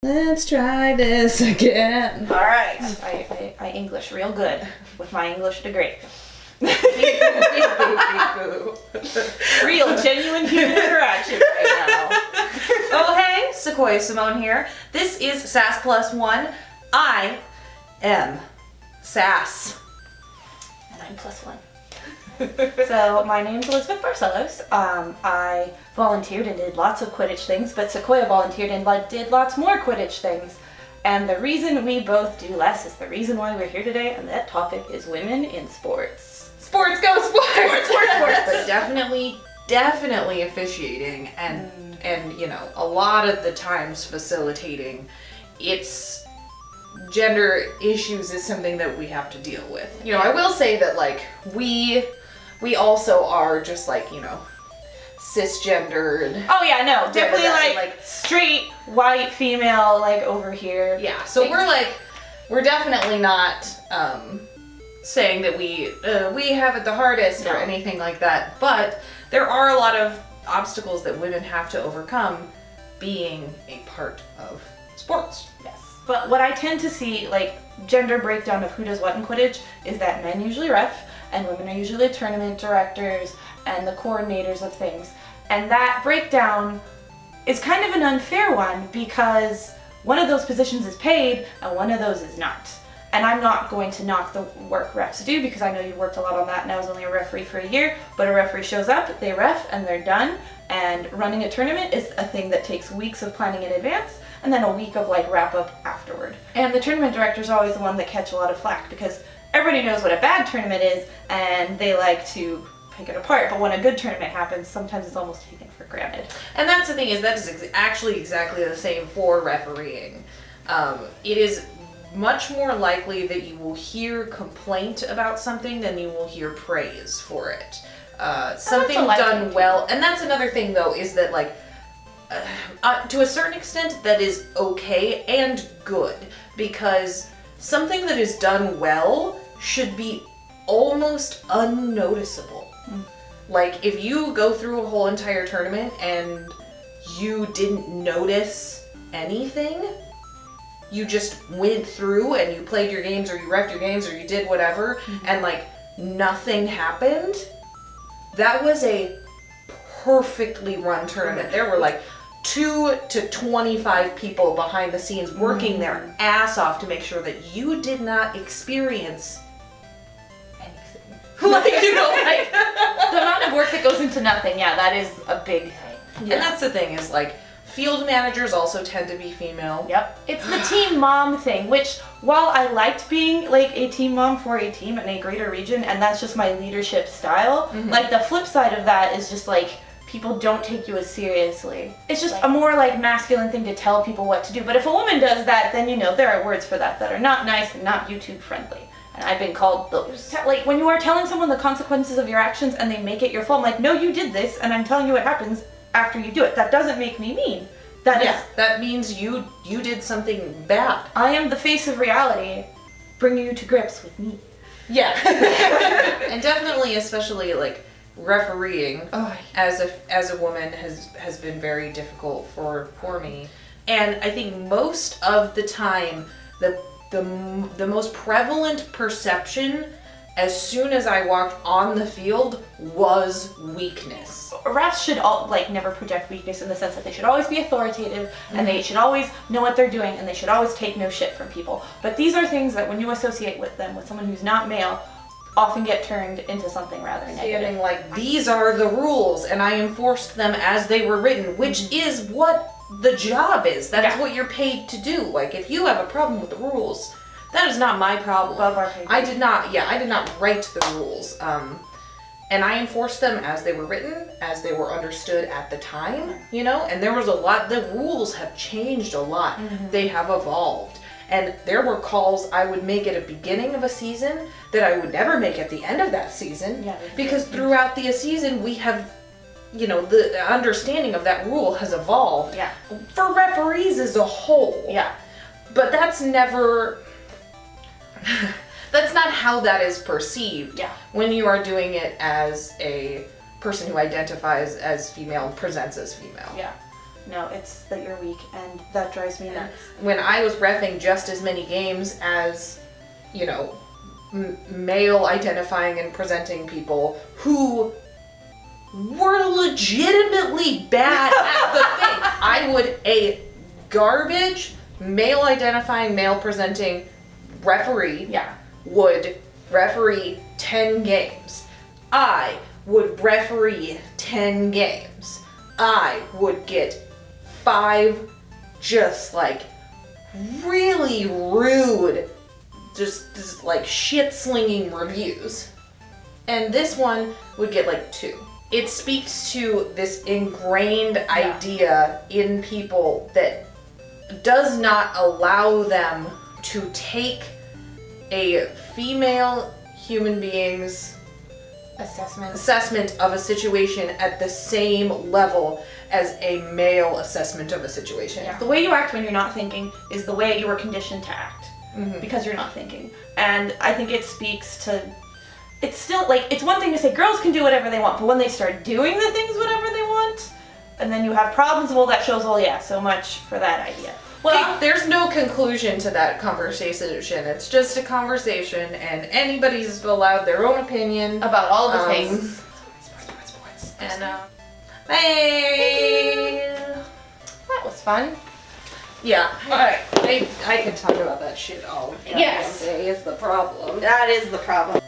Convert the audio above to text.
Let's try this again. All right. I English real good with my English degree. Real genuine human interaction right now. Oh hey, Sequoia Simone here. This is Sass Plus One. I am Sass. And I'm plus one. So my name's Elizabeth Barcelos. I volunteered and did lots of Quidditch things, but Sequoia volunteered and did lots more Quidditch things. And the reason we both do less is the reason why we're here today, and that topic is women in sports. Sports, go sports! Sports! But definitely officiating and you know, a lot of the times facilitating. It's gender issues is something that we have to deal with. You know, I will say that like we also are just like, you know, cisgendered. Oh yeah, no, definitely like straight, white, female, like over here. Yeah, so we're definitely not saying that we have it the hardest or anything like that, but there are a lot of obstacles that women have to overcome being a part of sports. Yes. But what I tend to see, like, gender breakdown of who does what in Quidditch is that men usually ref, and women are usually tournament directors and the coordinators of things. And that breakdown is kind of an unfair one because one of those positions is paid and one of those is not. And I'm not going to knock the work refs do because I know you worked a lot on that and I was only a referee for a year, but a referee shows up, they ref, and they're done. And running a tournament is a thing that takes weeks of planning in advance and then a week of like wrap up afterward. And the tournament director's always the one that catch a lot of flack because everybody knows what a bad tournament is and they like to pick it apart. But when a good tournament happens, sometimes it's almost taken for granted. And that's the thing is that is actually exactly the same for refereeing. It is much more likely that you will hear complaint about something than you will hear praise for it. Something done well, and that's another thing though, is that like, to a certain extent that is okay and good, because something that is done well should be almost unnoticeable. Like if you go through a whole entire tournament and you didn't notice anything, you just went through and you played your games or you reffed your games or you did whatever, and like nothing happened, that was a perfectly run tournament. There were like 2 to 25 people behind the scenes working their ass off to make sure that you did not experience anything. Like, you know, like the amount of work that goes into nothing, yeah, that is a big thing. Yeah. And that's the thing is like, field managers also tend to be female. Yep. It's the team mom thing, which while I liked being like a team mom for a team in a greater region, and that's just my leadership style, like the flip side of that is just like people don't take you as seriously. It's just a more like masculine thing to tell people what to do. But if a woman does that, then you know there are words for that are not nice and not YouTube friendly. And I've been called those. Like when you are telling someone the consequences of your actions and they make it your fault, I'm like, no, you did this and I'm telling you what happens after you do it. That doesn't make me mean. That means you did something bad. I am the face of reality, bringing you to grips with me. Yeah. And definitely, especially like refereeing as a woman has been very difficult for me. And I think most of the time the most prevalent perception as soon as I walked on the field was weakness. Refs should never project weakness in the sense that they should always be authoritative and they should always know what they're doing and they should always take no shit from people. But these are things that when you associate with them, with someone who's not male, often get turned into something rather negative. Feeling like these are the rules and I enforced them as they were written, which is what the job is. That's what you're paid to do. Like if you have a problem with the rules, that is not my problem. I did not write the rules. And I enforced them as they were written, as they were understood at the time, you know? And there was a lot, the rules have changed a lot. They have evolved. And there were calls I would make at the beginning of a season that I would never make at the end of that season. Yeah, because throughout the season we have, you know, the understanding of that rule has evolved. Yeah. For referees as a whole. Yeah. But that's never... That's not how that is perceived when you are doing it as a person who identifies as female and presents as female. Yeah. No, it's that you're weak, and that drives me nuts. When I was reffing just as many games as, you know, male identifying and presenting people who were legitimately bad at the thing. I would a garbage male identifying, male presenting referee would referee 10 games. I would referee 10 games. I would get 5 just like really rude, just like shit slinging reviews. And this one would get like 2. It speaks to this ingrained idea in people that does not allow them to take a female human being's assessment of a situation at the same level as a male assessment of a situation. The way you act when you're not thinking is the way you were conditioned to act because you're not thinking. And I think it speaks to, it's still like, it's one thing to say girls can do whatever they want, but when they start doing the things whatever they want, and then you have problems, well, that shows, well, yeah, so much for that idea. Well, okay, there's no conclusion to that conversation. It's just a conversation, and anybody's allowed their own opinion about all the things. Sports. And, hey! That was fun. Yeah, alright. I could talk about that shit all goddamn day is the problem. That is the problem.